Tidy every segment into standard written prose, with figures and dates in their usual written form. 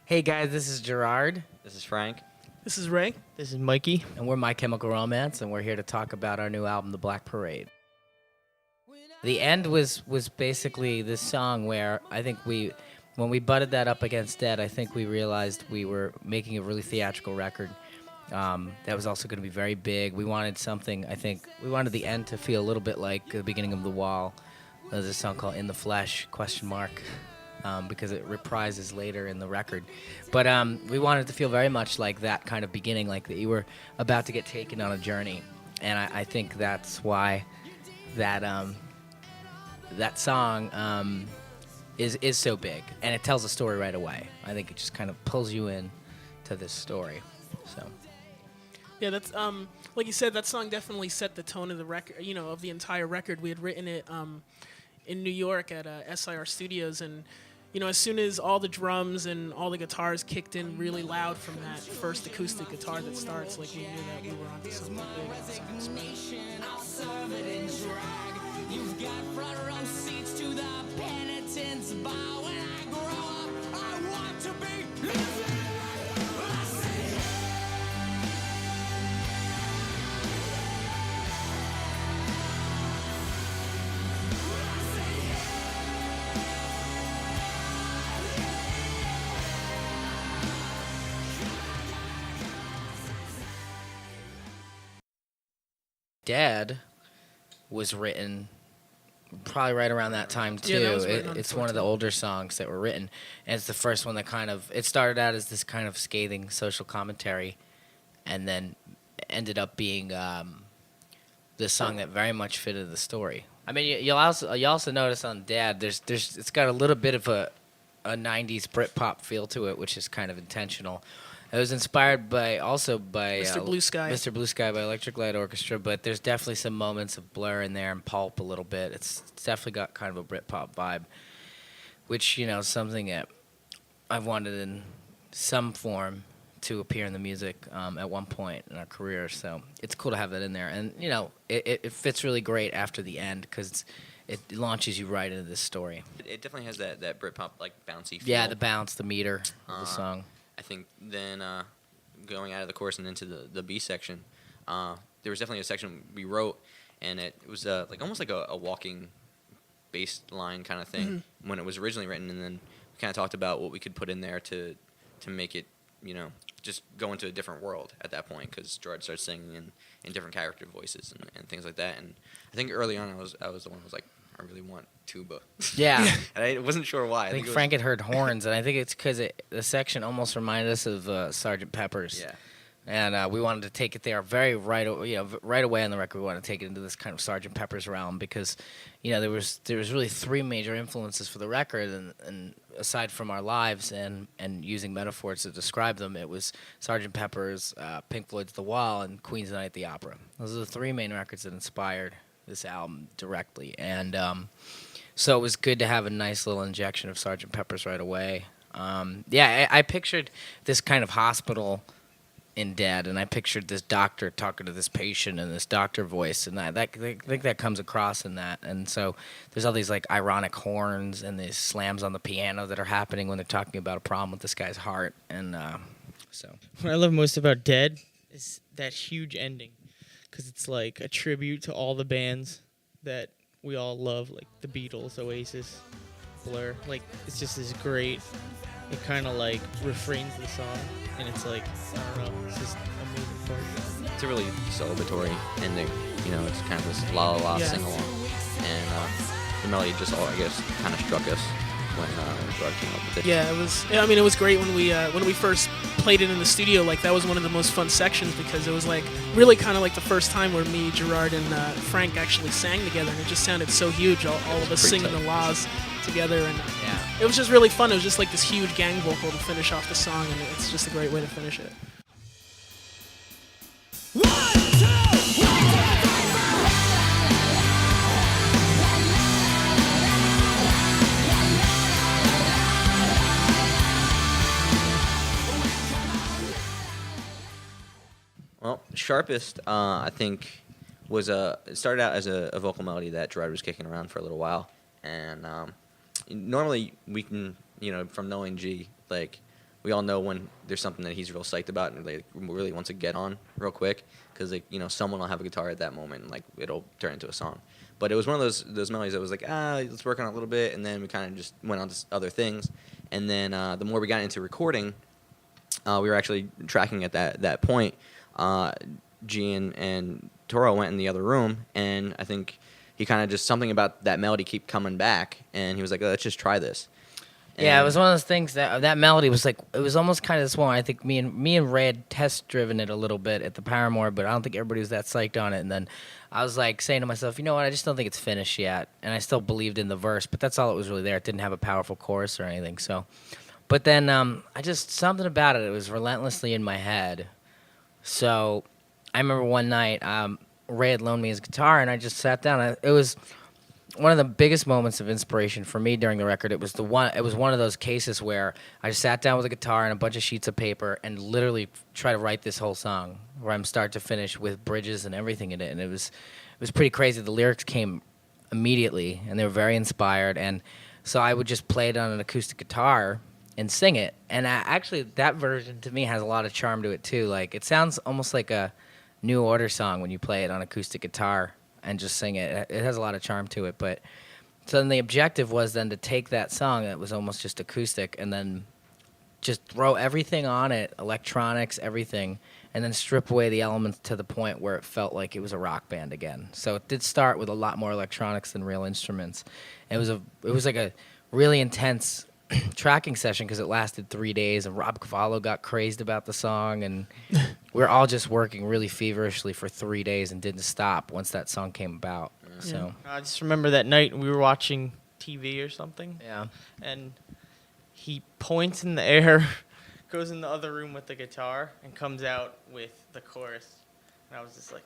Hey guys, this is Gerard, This is Frank. This is Ray. This is Mikey. and we're My Chemical Romance, and we're here to talk about our new album, The Black Parade. The end was basically this song where I think when we butted that up against Dead, I think we realized we were making a really theatrical record that was also going to be very big. We wanted something, I think, we wanted the end to feel a little bit like the beginning of The Wall. There's a song called In the Flesh, ? Because it reprises later in the record. But we wanted it to feel very much like that kind of beginning, like that you were about to get taken on a journey. And I think that's why that that song is so big. And it tells a story right away. I think it just kind of pulls you in to this story. So. Yeah, that's like you said, that song definitely set the tone of the record. Of the entire record. We had written it in New York at SIR Studios, and as soon as all the drums and all the guitars kicked in really loud from that first acoustic guitar that starts, like we knew that we were onto something big. I'll serve it in drag. You've got front row seats to the penitence bar. When I grow up, I want to be living. Dead was written probably right around that time too. Yeah, that was written on It's one of the 14. older songs that were written, and it's the first one that it started out as this kind of scathing social commentary, and then ended up being this song that very much fitted the story. I mean, you also notice on Dead, it's got a little bit of a '90s Britpop feel to it, which is kind of intentional. It was inspired by Mr. Blue Sky. Mr. Blue Sky by Electric Light Orchestra, but there's definitely some moments of Blur in there and Pulp a little bit. It's definitely got kind of a Britpop vibe, which, something that I've wanted in some form to appear in the music at one point in our career. So it's cool to have that in there. And, it fits really great after the end because it launches you right into this story. It definitely has that Britpop like bouncy feel. Yeah, the bounce, the meter of the song. I think then going out of the chorus and into the B section, there was definitely a section we wrote, and it was like almost like a walking bass line kind of thing when it was originally written, and then we kind of talked about what we could put in there to make it, just go into a different world at that point, because Gerard started singing in different character voices and things like that. And I think early on I was the one who was like, I really want tuba. Yeah. And I wasn't sure why. I think it Frank had heard horns, and I think it's because the section almost reminded us of Sgt. Pepper's. Yeah. And we wanted to take it there right away on the record. We wanted to take it into this kind of Sgt. Pepper's realm because, there was really three major influences for the record, and aside from our lives and using metaphors to describe them, it was Sgt. Pepper's, Pink Floyd's The Wall, and Queen's Night at the Opera. Those are the three main records that inspired this album directly, and so it was good to have a nice little injection of Sgt. Pepper's right away. I pictured this kind of hospital in Dead, and I pictured this doctor talking to this patient in this doctor voice, and I think that comes across in that. And so there's all these like ironic horns and these slams on the piano that are happening when they're talking about a problem with this guy's heart, and so. What I love most about Dead is that huge ending, because it's like a tribute to all the bands that we all love, like the Beatles, Oasis, Blur. Like, it's just this great, it kind of like refrains the song, and it's like, I don't know, it's just a moving part. It's a really celebratory ending. It's kind of this la la la Yeah. sing along, and the melody just all, I guess, kind of struck us when Gerard came up with it. Yeah, it was. I mean, it was great when we first played it in the studio. Like, that was one of the most fun sections because it was like really kind of like the first time where me, Gerard, and Frank actually sang together, and it just sounded so huge. All of us Pretty singing tight. the laws together, and Yeah. it was just really fun. It was just like this huge gang vocal to finish off the song, and it's just a great way to finish it. Well, Sharpest, I think, it started out as a vocal melody that Gerard was kicking around for a little while, and normally we can, from knowing G, like, we all know when there's something that he's real psyched about and like really wants to get on real quick, because like someone will have a guitar at that moment and like it'll turn into a song. But it was one of those melodies that was like, let's work on it a little bit, and then we kind of just went on to other things. And then the more we got into recording, we were actually tracking at that point. G and Toro went in the other room, and I think he kind of just something about that melody keep coming back, and he was like, let's just try this. Yeah, it was one of those things that melody was like, it was almost kind of this one. I think me and Ray had test driven it a little bit at the Paramore, but I don't think everybody was that psyched on it. And then I was like saying to myself, you know what, I just don't think it's finished yet. And I still believed in the verse, but that's all it was really there. It didn't have a powerful chorus or anything. So, but then I just, something about it, it was relentlessly in my head. So I remember one night, Ray had loaned me his guitar, and I just sat down. It was one of the biggest moments of inspiration for me during the record. It was one of those cases where I just sat down with a guitar and a bunch of sheets of paper and literally try to write this whole song, where I'm start to finish with bridges and everything in it. And it was pretty crazy. The lyrics came immediately, and they were very inspired. And so I would just play it on an acoustic guitar and sing it. And actually, that version to me has a lot of charm to it too. Like, it sounds almost like a New Order song when you play it on acoustic guitar and just sing it. It has a lot of charm to it. But so then the objective was then to take that song that was almost just acoustic and then just throw everything on it, electronics, everything, and then strip away the elements to the point where it felt like it was a rock band again. So it did start with a lot more electronics than real instruments. It was like a really intense tracking session because it lasted 3 days, and Rob Cavallo got crazed about the song, and we were all just working really feverishly for 3 days and didn't stop once that song came about. Yeah. So I just remember that night we were watching TV or something, yeah. and he points in the air, goes in the other room with the guitar, and comes out with the chorus. And I was just like,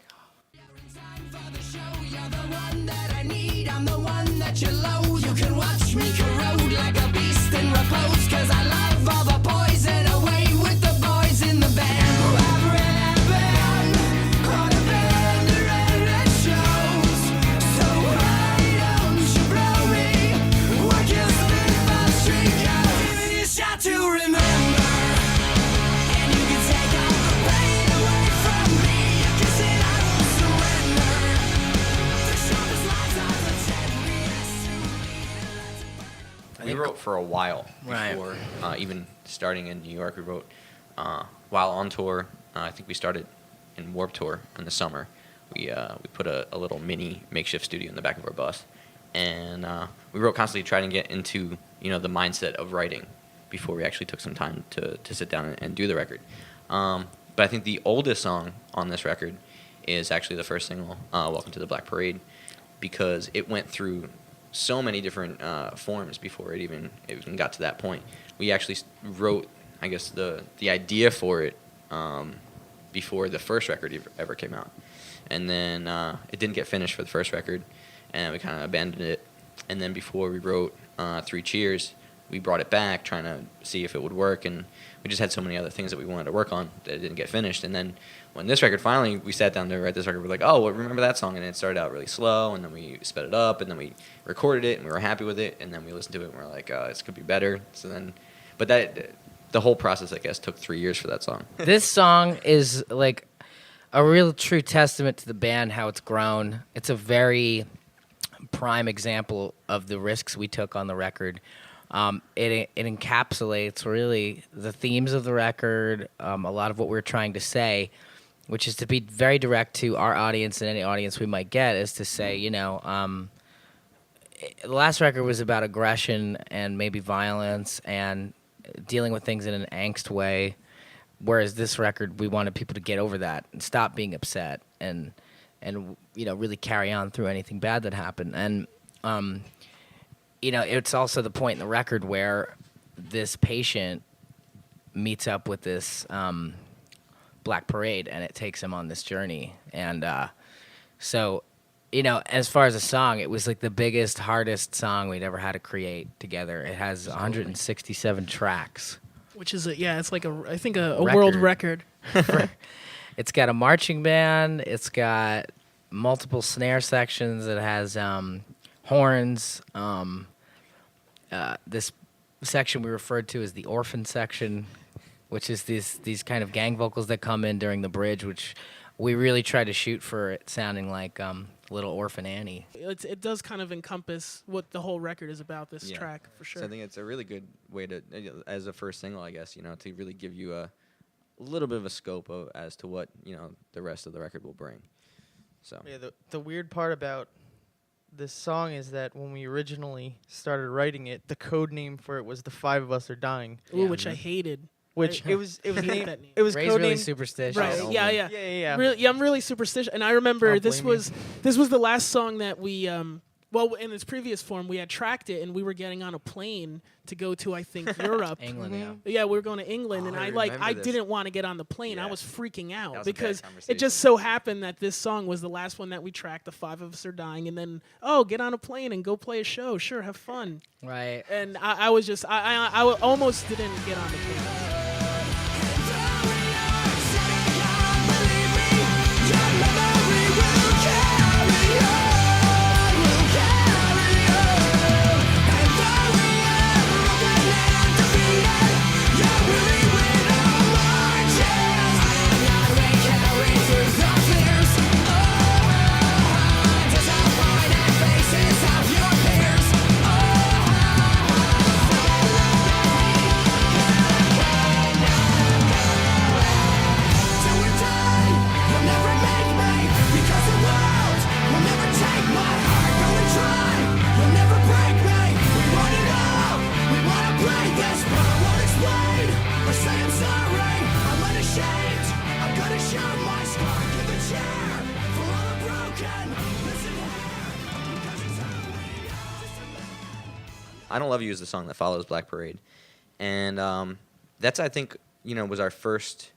Time for the show, you're the one that I need, I'm the one that you loathe. You can watch me corrode like a beast in repose, cause I love all the poison away with the boys in the band. I've really been on a bender and it shows. So why don't you blow me? What kills me for the street goes? Giving you a shot to remember. And you can take all the pain away from me. You can say I won't surrender. The sharpest lines I pretend me is to me. We wrote for a while Right. before even starting in New York. We wrote while on tour. I think we started in Warped Tour in the summer. We put a little mini makeshift studio in the back of our bus, and we wrote constantly trying to get into the mindset of writing before we actually took some time to sit down and do the record. But I think the oldest song on this record is actually the first single, "Welcome to the Black Parade," because it went through so many different forms before it even got to that point. We actually wrote, I guess, the idea for it before the first record ever came out. And then it didn't get finished for the first record, and we kind of abandoned it. And then before we wrote Three Cheers, we brought it back, trying to see if it would work, and we just had so many other things that we wanted to work on that it didn't get finished. And then when this record finally, we sat down to write this record, we're like, oh, well, remember that song? And it started out really slow, and then we sped it up, and then we recorded it, and we were happy with it, and then we listened to it, and we were like, this could be better. So then, but the whole process, I guess, took 3 years for that song. This song is like a real true testament to the band, how it's grown. It's a very prime example of the risks we took on the record. It encapsulates really the themes of the record, a lot of what we're trying to say, which is to be very direct to our audience and any audience we might get, is to say, the last record was about aggression and maybe violence and dealing with things in an angst way, whereas this record, we wanted people to get over that and stop being upset and really carry on through anything bad that happened. And it's also the point in the record where this patient meets up with this Black Parade, and it takes him on this journey. And so, as far as a song, it was like the biggest, hardest song we'd ever had to create together. It has 167 tracks. Which is it's like I think a world record. It's got a marching band. It's got multiple snare sections. It has horns. This section we referred to as the orphan section which is these kind of gang vocals that come in during the bridge, which we really tried to shoot for it sounding like Little Orphan Annie. It does kind of encompass what the whole record is about. This Yeah. track for sure. So I think it's a really good way to, as a first single, I guess, to really give you a little bit of a scope as to what the rest of the record will bring. So Yeah, the weird part about this song is that when we originally started writing it, the code name for it was "The Five of Us Are Dying," Ooh, which I hated. which Right. it was Hate named, that name. it was Ray's really codenamed. superstitious. Right. Oh, Yeah. man. Yeah. Yeah. Really, yeah, I'm really superstitious, and I remember Don't this blame was the last song that we well, in its previous form we had tracked it, and we were getting on a plane to go to, I think, Europe. England, yeah. Yeah, we were going to England, Oh, and I I remember this. didn't want to get on the plane. I Yeah. was freaking out That was a bad because it conversation. just so happened that this song was the last one that we tracked. The Five of Us Are Dying, and then get on a plane and go play a show. Sure, have fun. Right. And I was just I almost didn't get on the plane. I Don't Love You is the song that follows Black Parade, and that's, I think, was our first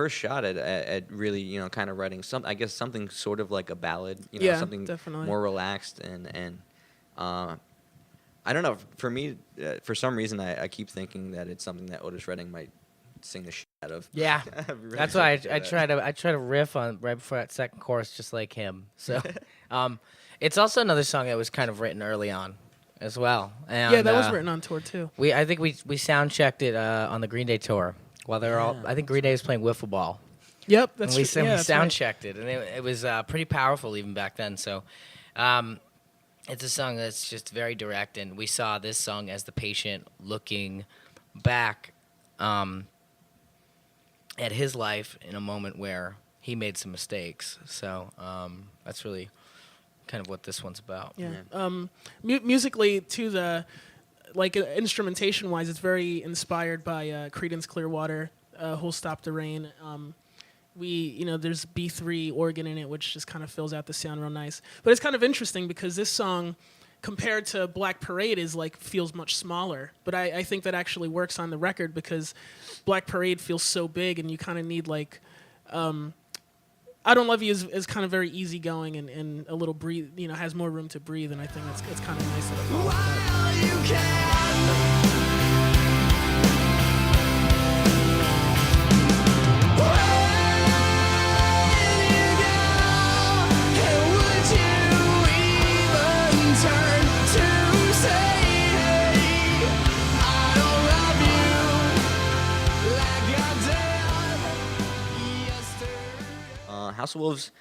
shot at really kind of writing something sort of like a ballad, Yeah, something definitely. more relaxed and I don't know, for me, for some reason I keep thinking that it's something that Otis Redding might sing the shit out of. Yeah, I'm really that's why hoping I for that. try to riff on right before that second chorus, just like him. So, it's also another song that was kind of written early on, as well. And, Yeah, that was written on tour too. I think we sound checked it on the Green Day tour while they were all. I think Green Day was playing wiffle ball. Yep, And that's we, true. we Yeah, that's sound right. checked it, and it was pretty powerful even back then. So, it's a song that's just very direct, and we saw this song as the patient looking back at his life in a moment where he made some mistakes. So that's really kind of what this one's about. Yeah. Musically, too, instrumentation wise, it's very inspired by Creedence Clearwater, Who'll Stop the Rain. There's B3 organ in it, which just kind of fills out the sound real nice. But it's kind of interesting because this song, compared to Black Parade, feels much smaller. But I think that actually works on the record because Black Parade feels so big, and you kind of need I Don't Love You is kind of very easygoing and a little breathe, has more room to breathe, and I think it's kind of nice that it follows that. House of Wolves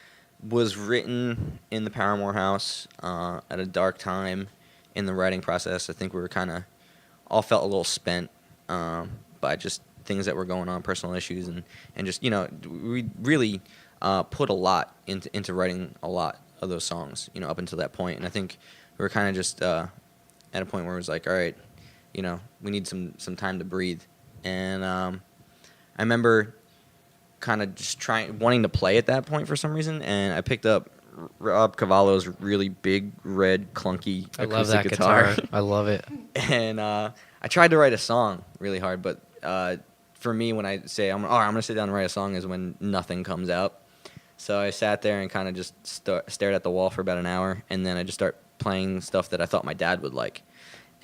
was written in the Paramore house at a dark time in the writing process. I think we were kind of all felt a little spent by just things that were going on, personal issues, and just we really put a lot into writing a lot of those songs, up until that point. And I think we were kind of just at a point where it was like, all right, we need some time to breathe. And I remember kind of just wanting to play at that point for some reason, and I picked up Rob Cavallo's really big, red, clunky I acoustic love that guitar. I love it. And I tried to write a song really hard, but for me, when I say I'm going to sit down and write a song is when nothing comes out. So I sat there and kind of just stared at the wall for about an hour, and then I just start playing stuff that I thought my dad would like.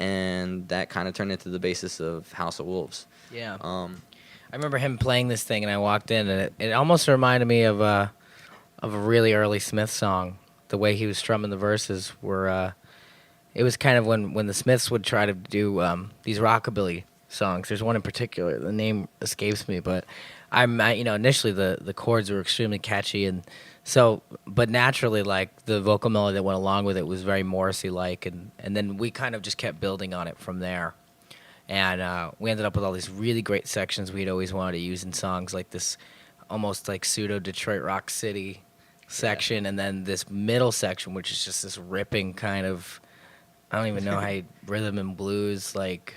And that kind of turned into the basis of House of Wolves. Yeah. I remember him playing this thing, and I walked in, and it almost reminded me of a really early Smith song. The way he was strumming the verses were, it was kind of when the Smiths would try to do these rockabilly songs. There's one in particular. The name escapes me, but initially the chords were extremely catchy, and so, but naturally, like the vocal melody that went along with it was very Morrissey-like, and then we kind of just kept building on it from there. And we ended up with all these really great sections we'd always wanted to use in songs, like this almost like pseudo Detroit Rock City section, and then this middle section, which is just this ripping kind of, I don't even know how rhythm and blues, like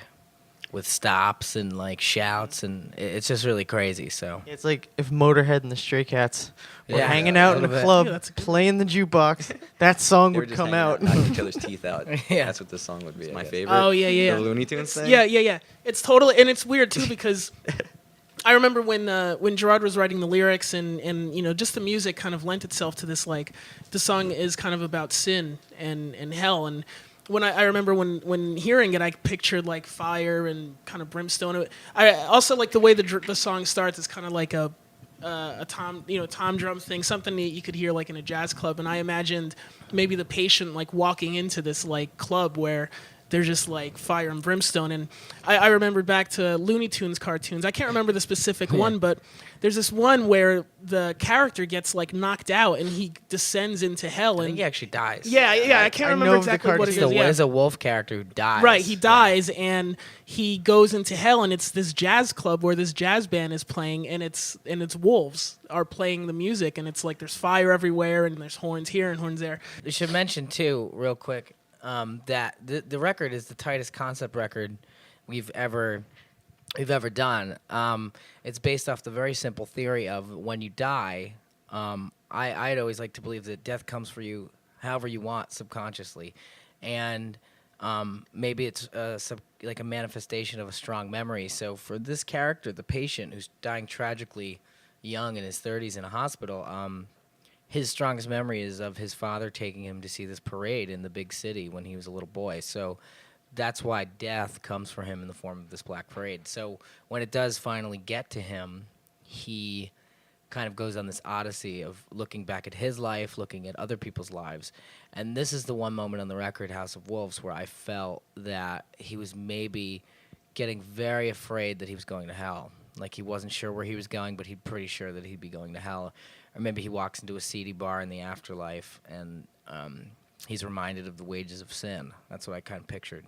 with stops and like shouts, and it's just really crazy. So It's like if Motorhead and the Stray Cats were Yeah, hanging a out in little a bit. club, Yeah, that's a good- playing the jukebox, that song They were would just come hanging out. knocking each other's teeth out. Yeah. That's what this song would be. It's my Yeah. favorite. Oh, yeah, yeah, The yeah. Looney Tunes thing. Yeah. It's totally, and it's weird too because I remember when Gerard was writing the lyrics and just the music kind of lent itself to this, like the song is kind of about sin and hell. And when I remember when hearing it, I pictured like fire and kind of brimstone. I also like the way the song starts. It's kind of like a tom drum thing, something that you could hear like in a jazz club. And I imagined maybe the patient like walking into this like club where there's just like fire and brimstone. And I remembered back to Looney Tunes cartoons. I can't remember the specific one, but there's this one where the character gets like knocked out and he descends into hell. I And think he actually dies. yeah, I can't I remember know of the exactly what it There's is. Yeah. a wolf character who dies. Right, he dies and he goes into hell, and it's this jazz club where this jazz band is playing, and it's wolves are playing the music, and it's like there's fire everywhere, and there's horns here and horns there. We should mention too, real quick, that the record is the tightest concept record we've ever done. It's based off the very simple theory of when you die. I'd always like to believe that death comes for you however you want subconsciously, and maybe it's like a manifestation of a strong memory. So for this character, the patient who's dying tragically young in his 30s in a hospital, his strongest memory is of his father taking him to see this parade in the big city when he was a little boy. So that's why death comes for him in the form of this black parade. So when it does finally get to him, he kind of goes on this odyssey of looking back at his life, looking at other people's lives. And this is the one moment on the record, House of Wolves, where I felt that he was maybe getting very afraid that he was going to hell. Like he wasn't sure where he was going, but he's pretty sure that he'd be going to hell. Or maybe he walks into a seedy bar in the afterlife and he's reminded of the wages of sin. That's what I kind of pictured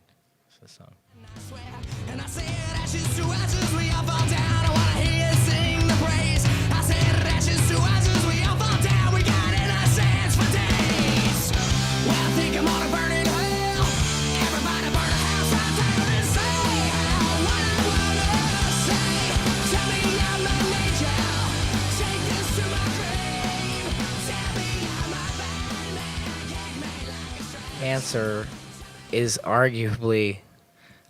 for the song. And I said ashes to ashes, we all fall down. I wanna hear you sing the praise. I said ashes to ashes, we all fall down. We got in our sands for days. Well, I think I'm on a burning hell. Everybody burn a house right down and say what I wanna say. Tell me I'm a nature. Take this to my grave. Tell me I'm a bad man. Gag me like a stray. Answer is arguably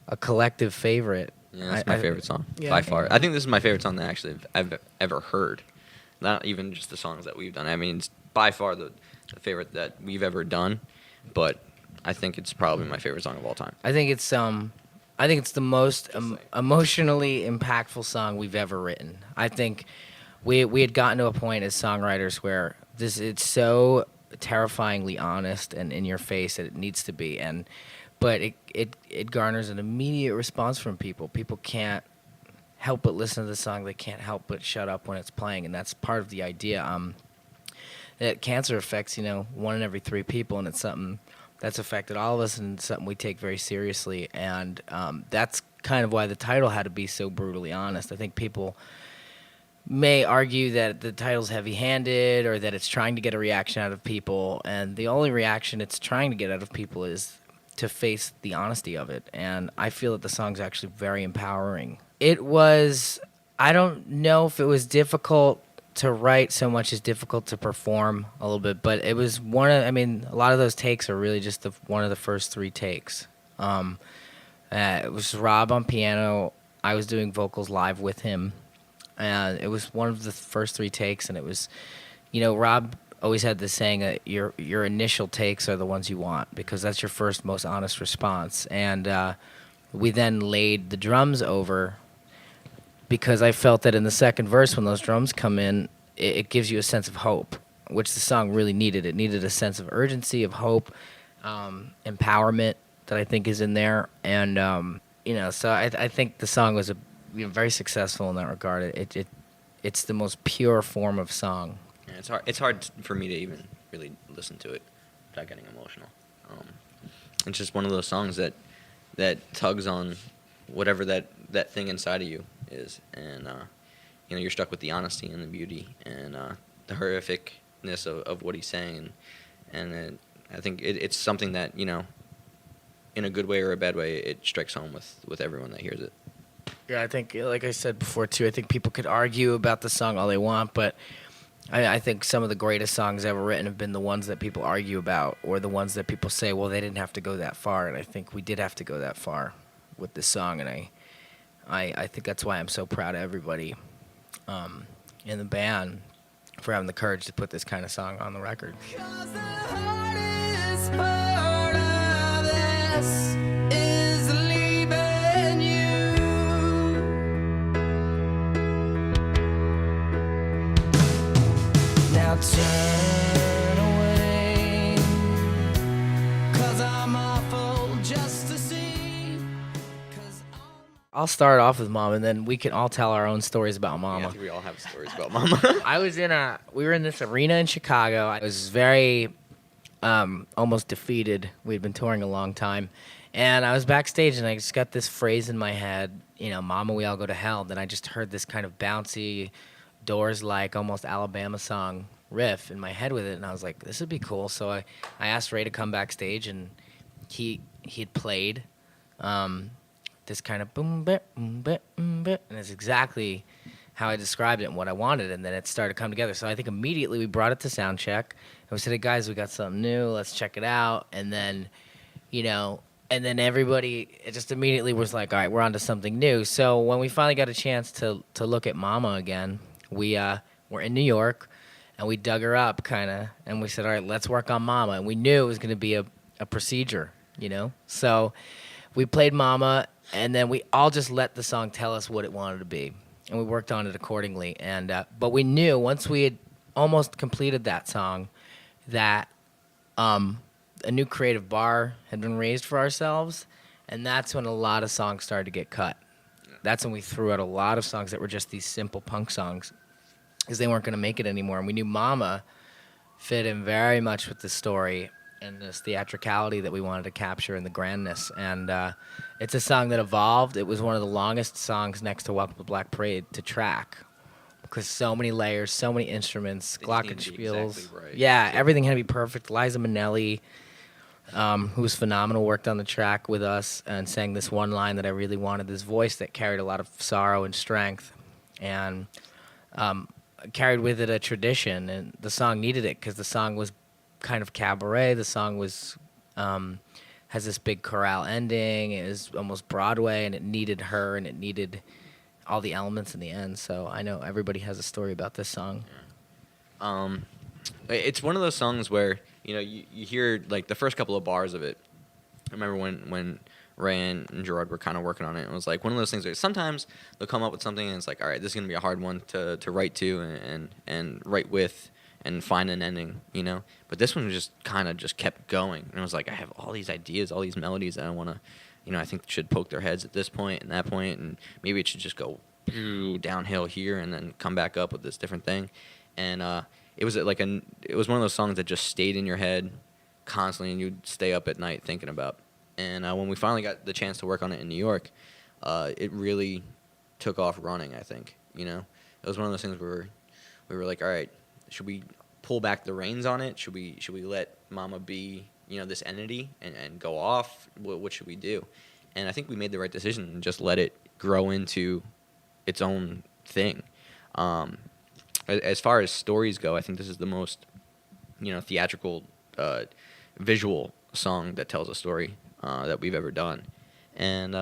a collective favorite. Yeah, that's my favorite song Yeah. by far. I think this is my favorite song that actually I've ever heard. Not even just the songs that we've done. I mean, it's by far the favorite that we've ever done, but I think it's probably my favorite song of all time. I think it's the most emotionally impactful song we've ever written. I think we had gotten to a point as songwriters where it's so terrifyingly honest and in your face that it needs to be, but it garners an immediate response from people. People can't help but listen to the song. They can't help but shut up when it's playing, and that's part of the idea. That cancer affects 1 in every 3 people, and it's something that's affected all of us, and something we take very seriously. And that's kind of why the title had to be so brutally honest. I think people may argue that the title's heavy-handed or that it's trying to get a reaction out of people, and the only reaction it's trying to get out of people is to face the honesty of it. And I feel that the song's actually very empowering. It was, I don't know if it was difficult to write so much as difficult to perform a little bit, but it was a lot of those takes are really just one of the first 3 takes. It was Rob on piano. I was doing vocals live with him. And it was one of the first 3 takes, and it was, Rob always had this saying that your initial takes are the ones you want because that's your first, most honest response. And we then laid the drums over because I felt that in the second verse, when those drums come in, it gives you a sense of hope, which the song really needed. It needed a sense of urgency, of hope, empowerment that I think is in there. And So I think the song was very successful in that regard. It's the most pure form of song. Yeah, it's hard for me to even really listen to it without getting emotional. It's just one of those songs that tugs on whatever that thing inside of you is, and you're stuck with the honesty and the beauty and the horrificness of what he's saying, and I think it's something that, in a good way or a bad way, it strikes home with everyone that hears it. Yeah, I think, like I said before too, I think people could argue about the song all they want, but I think some of the greatest songs ever written have been the ones that people argue about, or the ones that people say, well, they didn't have to go that far, and I think we did have to go that far with this song, and I think that's why I'm so proud of everybody in the band for having the courage to put this kind of song on the record. 'Cause the hardest part of this is leaving you. Now turn away, 'cause I'm awful just to see. 'Cause I'll start off with Mom, and then we can all tell our own stories about Yeah, Mama. I think we all have stories about Mama. We were in this arena in Chicago. I was very almost defeated. We'd been touring a long time. And I was backstage, and I just got this phrase in my head, Mama, we all go to hell. Then I just heard this kind of bouncy, Doors-like, almost Alabama song riff in my head with it, and I was like, this would be cool. So I asked Ray to come backstage, and he'd played this kind of boom, bit, and it's exactly how I described it and what I wanted, and then it started to come together. So I think immediately we brought it to sound check, and we said, hey, guys, we got something new. Let's check it out. And then, and then everybody it just immediately was like, all right, we're on to something new. So when we finally got a chance to look at Mama again, we were in New York, and we dug her up kind of, and we said, all right, let's work on Mama. And we knew it was going to be a procedure, So we played Mama, and then we all just let the song tell us what it wanted to be. And we worked on it accordingly. And but we knew once we had almost completed that song that a new creative bar had been raised for ourselves, and that's when a lot of songs started to get cut. That's when we threw out a lot of songs that were just these simple punk songs, because they weren't going to make it anymore. And we knew Mama fit in very much with the story and this theatricality that we wanted to capture and the grandness. And it's a song that evolved. It was one of the longest songs next to Welcome to Black Parade to track, because so many layers, so many instruments, They just need to be glockenspiels. exactly right. Yeah, everything had to be perfect. Liza Minnelli, who was phenomenal, worked on the track with us and sang this one line that I really wanted, this voice that carried a lot of sorrow and strength, and carried with it a tradition. And the song needed it, because the song was kind of cabaret. The song was has this big chorale ending. It was almost Broadway, and it needed her, and it needed all the elements in the end. So I know everybody has a story about this song. It's one of those songs where you hear like the first couple of bars of it. I remember when Ray and Gerard were kind of working on it. It was like one of those things where sometimes they'll come up with something and it's like, all right, this is gonna be a hard one to write to and write with and find an ending, But this one just kind of just kept going, and it was like, I have all these ideas, all these melodies that I want to, I think should poke their heads at this point and that point, and maybe it should just go downhill here and then come back up with this different thing. And it was one of those songs that just stayed in your head constantly, and you'd stay up at night thinking about. And when we finally got the chance to work on it in New York, it really took off running, I think. It was one of those things where we were like, all right, should we pull back the reins on it? Should we let Mama be, this entity and go off? What should we do? And I think we made the right decision and just let it grow into its own thing. As far as stories go, I think this is the most, theatrical, visual song that tells a story that we've ever done. And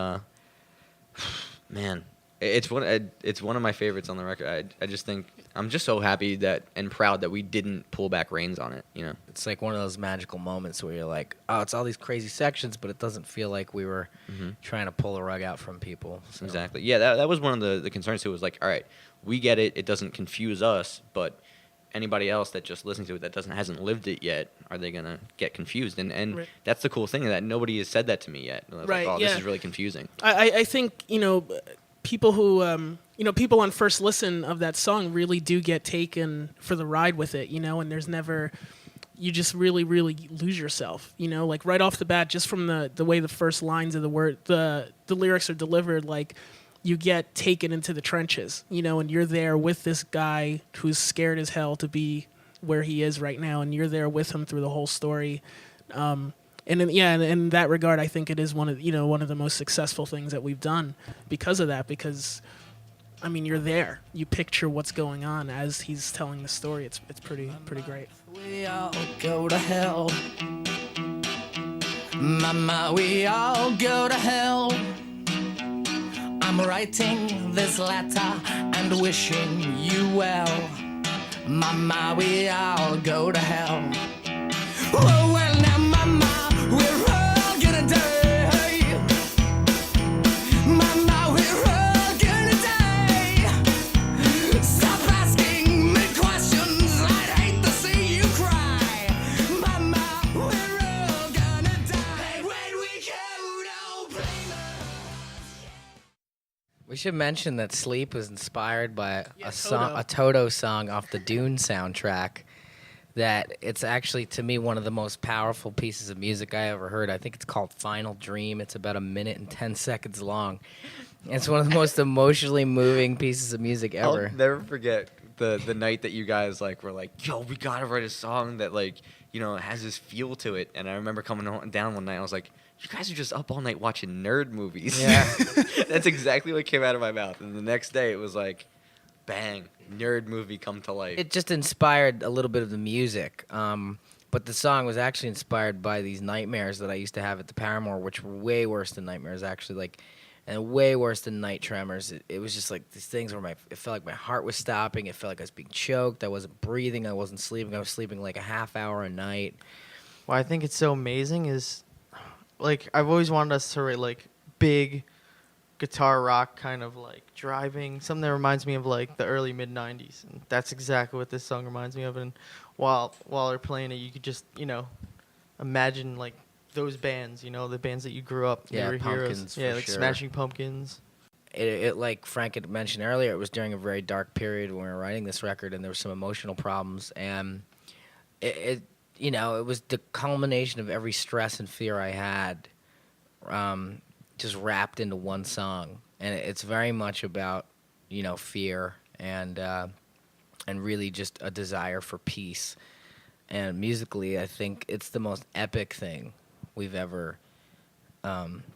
man, it's one of my favorites on the record. I just think I'm just so happy and proud that we didn't pull back reins on it. It's like one of those magical moments where you're like, oh, it's all these crazy sections, but it doesn't feel like we were trying to pull the rug out from people. So. Exactly. Yeah, that was one of the concerns too. Was like, all right, we get it. It doesn't confuse us, anybody else that just listens to it that hasn't lived it yet, are they gonna get confused? And Right. that's the cool thing, that nobody has said that to me yet. I was Right, like, oh, this yeah. is really confusing. I think, people who, people on first listen of that song really do get taken for the ride with it, and there's never, you just really, really lose yourself, like right off the bat, just from the way the first lines of the lyrics are delivered, like you get taken into the trenches, and you're there with this guy who's scared as hell to be where he is right now, and you're there with him through the whole story. And in that regard, I think it is one of the most successful things that we've done because of that. Because, I mean, you're there, you picture what's going on as he's telling the story. It's pretty great. We all go to hell. Mama, we all go to hell. I'm writing this letter and wishing you well. Mama, we all go to hell. Oh, well, now, Mama, we're all gonna die. Mama, we're all gonna die. Stop asking me questions. I'd hate to see you cry. Mama, we're all gonna die. When we go, don't blame us. We should mention that Sleep was inspired by Yeah, a Toto song off the Dune soundtrack. That it's actually, to me, one of the most powerful pieces of music I ever heard. I think it's called Final Dream. It's about 1 minute and 10 seconds long. It's one of the most emotionally moving pieces of music ever. I'll never forget the night that you guys were like, yo, we gotta write a song that has this feel to it. And I remember coming down one night, I was like, you guys are just up all night watching nerd movies. Yeah. That's exactly what came out of my mouth. And the next day it was like, bang, nerd movie come to life. It just inspired a little bit of the music. But the song was actually inspired by these nightmares that I used to have at the Paramore, which were way worse than nightmares, actually, and way worse than night tremors. It was just like these things where it felt like my heart was stopping. It felt like I was being choked. I wasn't breathing. I wasn't sleeping. I was sleeping like a half hour a night. What I think it's so amazing is, I've always wanted us to write, big guitar rock kind of, driving, something that reminds me of, the early, mid-'90s. And that's exactly what this song reminds me of. And while they're playing it, you could just, imagine, those bands, the bands that you grew up, they Yeah, were Pumpkins, heroes. Yeah, for sure. Smashing Pumpkins. It like Frank had mentioned earlier, it was during a very dark period when we were writing this record, and there were some emotional problems, and it was the culmination of every stress and fear I had, just wrapped into one song, and it's very much about fear and really just a desire for peace, and musically, I think it's the most epic thing we've ever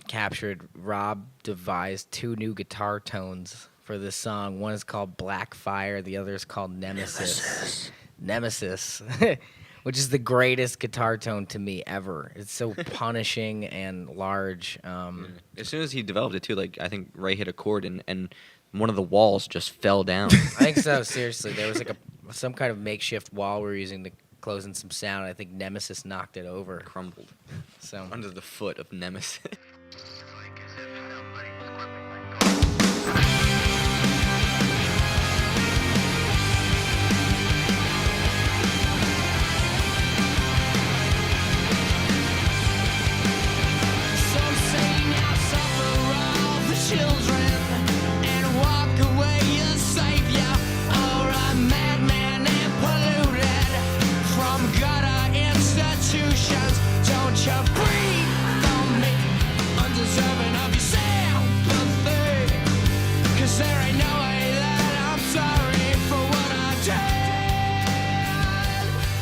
captured. Rob devised 2 new guitar tones for this song. One is called Black Fire, the other is called Nemesis. Nemesis, which is the greatest guitar tone to me ever. It's so punishing and large. As soon as he developed it too, I think Ray hit a chord and one of the walls just fell down. I think so, seriously. There was some kind of makeshift wall we were using to close in some sound. I think Nemesis knocked it over. Crumbled So under the foot of Nemesis. Some say now suffer all the children and walk away a savior or a madman and polluted from gutter institutions. Don't you breathe on me, undeserving of your sympathy, 'cause there ain't no way that I'm sorry for what I did.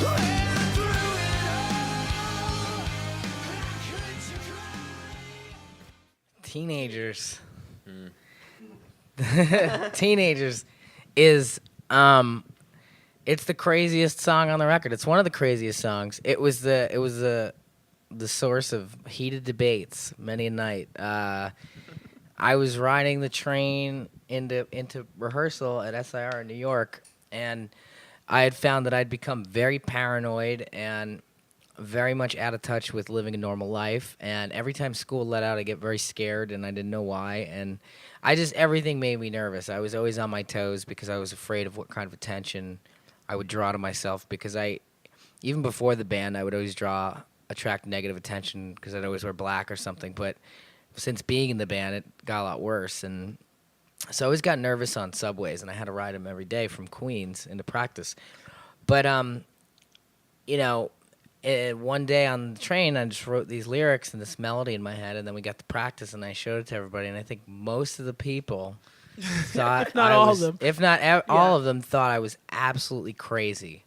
When through it all, how could you cry? Teenagers. Teenagers is it's the craziest song on the record. It's one of the craziest songs. It was the source of heated debates many a night. I was riding the train into rehearsal at SIR in New York, and I had found that I'd become very paranoid and very much out of touch with living a normal life. And every time school let out, I get very scared, and I didn't know why. And everything made me nervous. I was always on my toes because I was afraid of what kind of attention I would draw to myself because even before the band, I would always attract negative attention because I'd always wear black or something. But since being in the band, it got a lot worse. And so I always got nervous on subways, and I had to ride them every day from Queens into practice. But, one day on the train, I just wrote these lyrics and this melody in my head, and then we got to practice, and I showed it to everybody. And I think most of the people thought If not all of them. If not all of them, thought I was absolutely crazy.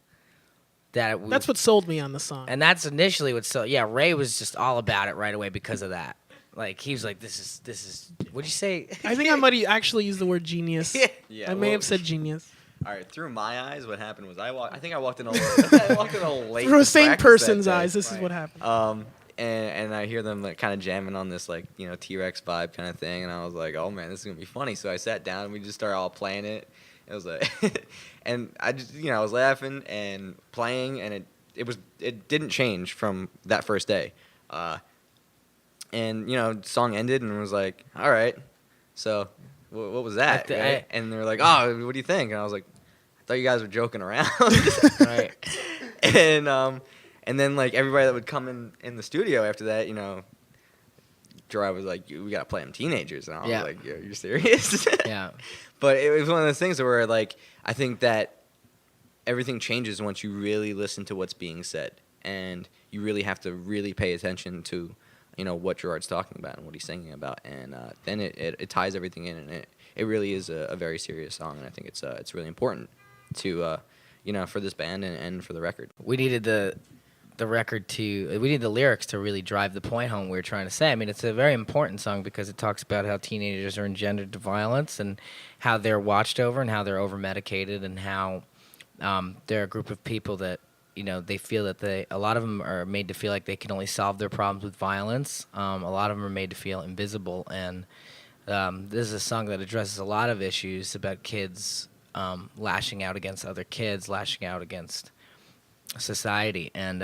That's what sold me on the song. And that's initially what. So yeah, Ray was just all about it right away because of that. Like he was like, "This is." What'd you say? I think I might have actually used the word genius. Yeah, I may well- have said genius. All right, through my eyes, what happened was I walked in a little late. Through a to sane practice person's that day. eyes, this is what happened. And I hear them like kind of jamming on this like T-Rex vibe kind of thing, and I was like, oh man, this is gonna be funny. So I sat down and we just started all playing it. It was like, and I just I was laughing and playing, and it didn't change from that first day. And the song ended and it was like, all right, so what was that? Right? And they were like, oh, what do you think? And I was like, I thought you guys were joking around. Right. And then like everybody that would come in the studio after that, Gerard was like, we gotta play them teenagers, and I was like, yo, you're serious? Yeah. But it was one of those things where like I think that everything changes once you really listen to what's being said, and you really have to really pay attention to what Gerard's talking about and what he's singing about, and then it ties everything in, and it really is a very serious song, and I think it's really important to for this band and for the record. We needed the lyrics to really drive the point home we were trying to say. I mean, it's a very important song because it talks about how teenagers are engendered to violence and how they're watched over and how they're over medicated and how they're a group of people that they feel that a lot of them are made to feel like they can only solve their problems with violence. A lot of them are made to feel invisible, and this is a song that addresses a lot of issues about kids lashing out against other kids, lashing out against society, and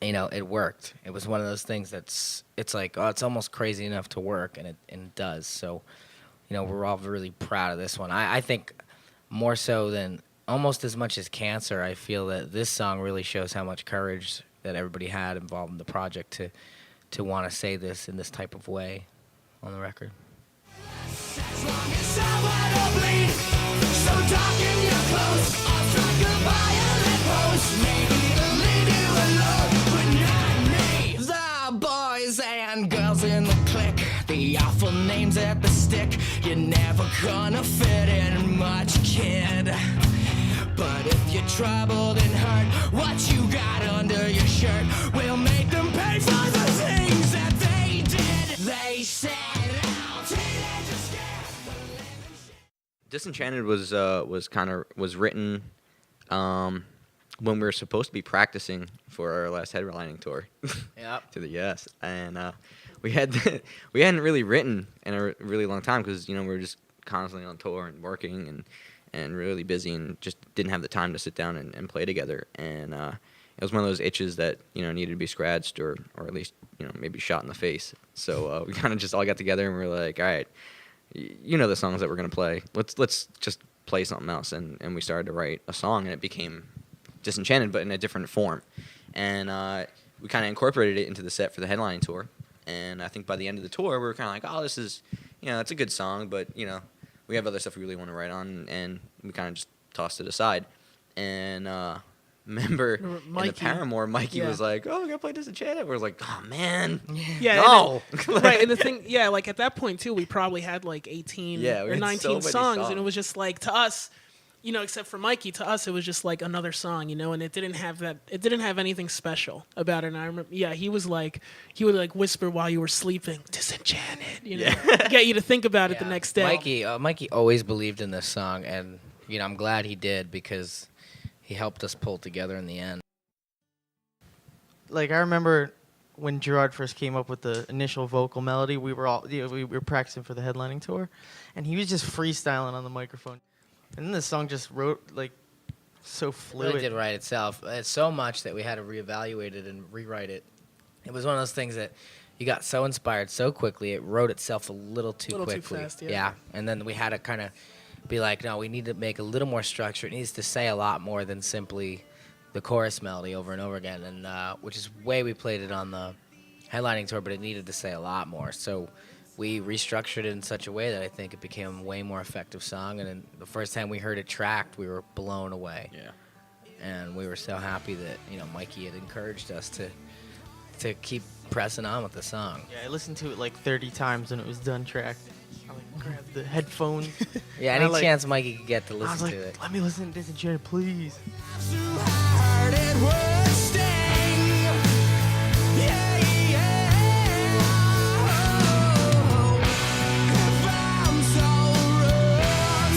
it worked. It was one of those things it's like, oh, it's almost crazy enough to work, and it does. So we're all really proud of this one. I think more so than almost as much as Cancer, I feel that this song really shows how much courage that everybody had involved in the project to want to say this in this type of way on the record. As long as someone will bleed, so dark in your clothes, I'll strike a violent pose. Maybe it'll leave you alone, but not me. The boys and girls in the clique, the awful names at the stick. You're never gonna fit in much, kid. But if you're troubled and hurt, what you got under your shirt will make them pay for the things that they did. They said out, teenagers scared the living shit. Disenchanted was written when we were supposed to be practicing for our last headlining tour. Yep. To the US, and we hadn't really written in a really long time because we were just constantly on tour and working and really busy and just didn't have the time to sit down and play together. And it was one of those itches that needed to be scratched or at least maybe shot in the face. So we kind of just all got together and we were like, all right, the songs that we're gonna play. Let's just play something else. And we started to write a song, and it became Disenchanted, but in a different form. And we kind of incorporated it into the set for the headlining tour. And I think by the end of the tour, we were kind of like, oh, this is, it's a good song, but we have other stuff we really want to write on, and we kind of just tossed it aside. And remember in the Paramore, Mikey was like, "Oh, we're gonna play Disenchanted." We were like, "Oh man, Yeah, no!" Right, and the thing, like at that point too, we probably had like 18 we or had 19 so many songs, and it was just like to us, except for Mikey, to us it was just like another song, and it didn't have anything special about it. And I remember, he would whisper while you were sleeping, "Disenchanted," get you to think about it the next day. Mikey always believed in this song, and I'm glad he did because he helped us pull together in the end. Like I remember when Gerard first came up with the initial vocal melody, we were all we were practicing for the headlining tour, and he was just freestyling on the microphone. And then the song just wrote like so It fluid. really did write itself. It's so much that we had to reevaluate it and rewrite it. It was one of those things that you got so inspired so quickly, it wrote itself a little too quickly. Too fast, yeah. And then we had to kind of be like, no, we need to make a little more structure. It needs to say a lot more than simply the chorus melody over and over again, and which is way we played it on the headlining tour, but it needed to say a lot more. So we restructured it in such a way that I think it became a way more effective song. And then the first time we heard it tracked, we were blown away. Yeah. And we were so happy that, you know, Mikey had encouraged us to keep pressing on with the song. Yeah, I listened to it like 30 times when it was done tracked. I like grabbed the headphones. Yeah, And any I, like- chance Mikey could get to I was listen like, to it. let me listen to this and share it, please. Too hard, it would sting. Yeah, yeah. If I'm so wrong,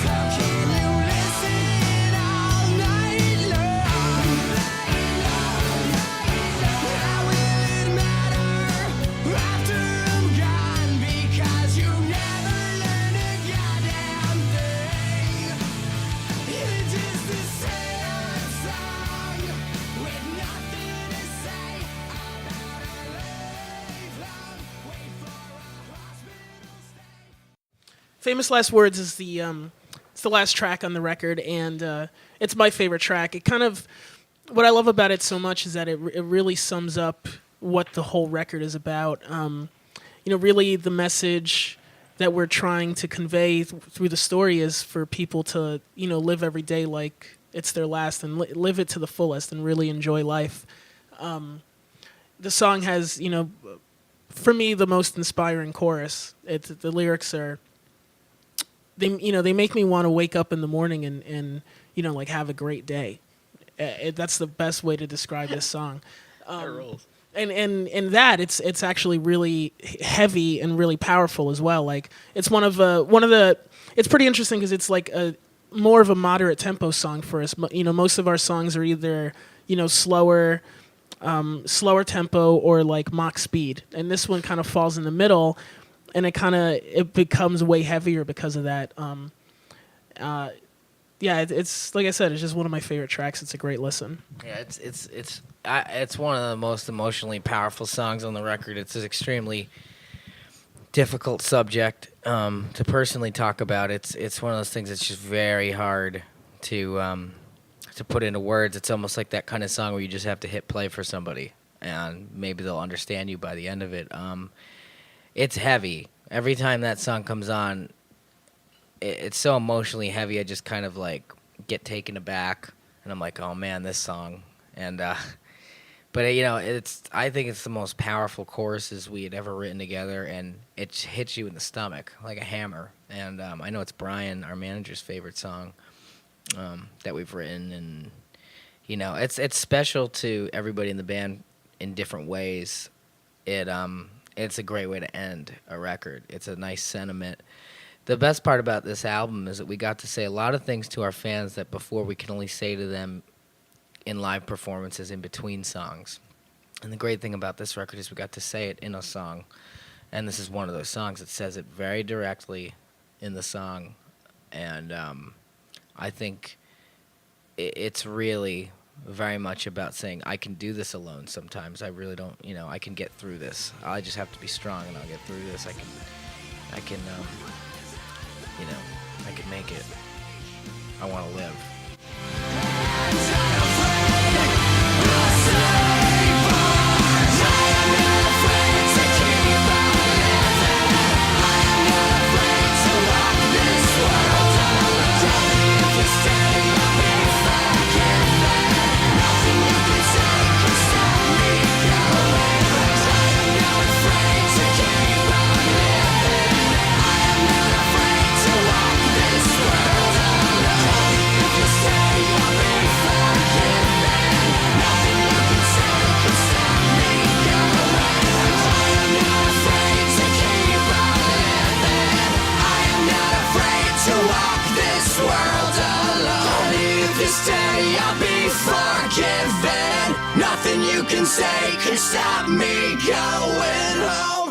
how can you listen all night long? How will it matter after I'm gone? Because you never learn a goddamn thing. It's just the same song with nothing to say about a lifelong wait for a hospital stay. Famous Last Words is it's the last track on the record, and it's my favorite track. It kind of, what I love about it so much is that it really sums up what the whole record is about. Really the message that we're trying to convey through the story is for people to, live every day like it's their last and live it to the fullest and really enjoy life. The song has, for me, the most inspiring chorus. The lyrics are, they make me want to wake up in the morning and like have a great day. That's the best way to describe this song. And that it's actually really heavy and really powerful as well. Like it's one of the it's pretty interesting because it's like a more of a moderate tempo song for us. Most of our songs are either slower tempo or like Mach speed, and this one kind of falls in the middle, and it becomes way heavier because of that. It's like I said, it's just one of my favorite tracks. It's a great listen. Yeah, it's one of the most emotionally powerful songs on the record. It's an extremely difficult subject to personally talk about. It's one of those things that's just very hard to put into words. It's almost like that kind of song where you just have to hit play for somebody, and maybe they'll understand you by the end of it. It's heavy. Every time that song comes on, it's so emotionally heavy. I just kind of like get taken aback, and I'm like, oh man, this song. And but I think it's the most powerful choruses we had ever written together, and it hits you in the stomach like a hammer. And I know it's Brian, our manager's favorite song that we've written, and it's special to everybody in the band in different ways. It's a great way to end a record. It's a nice sentiment. The best part about this album is that we got to say a lot of things to our fans that before we could only say to them in live performances in between songs. And the great thing about this record is we got to say it in a song. And this is one of those songs that says it very directly in the song. And I think it's really very much about saying, I can do this alone sometimes. I really don't, I can get through this. I just have to be strong and I'll get through this. I can I can make it. I want to live. Stay, I'll be forgiven. Nothing you can say can stop me going home.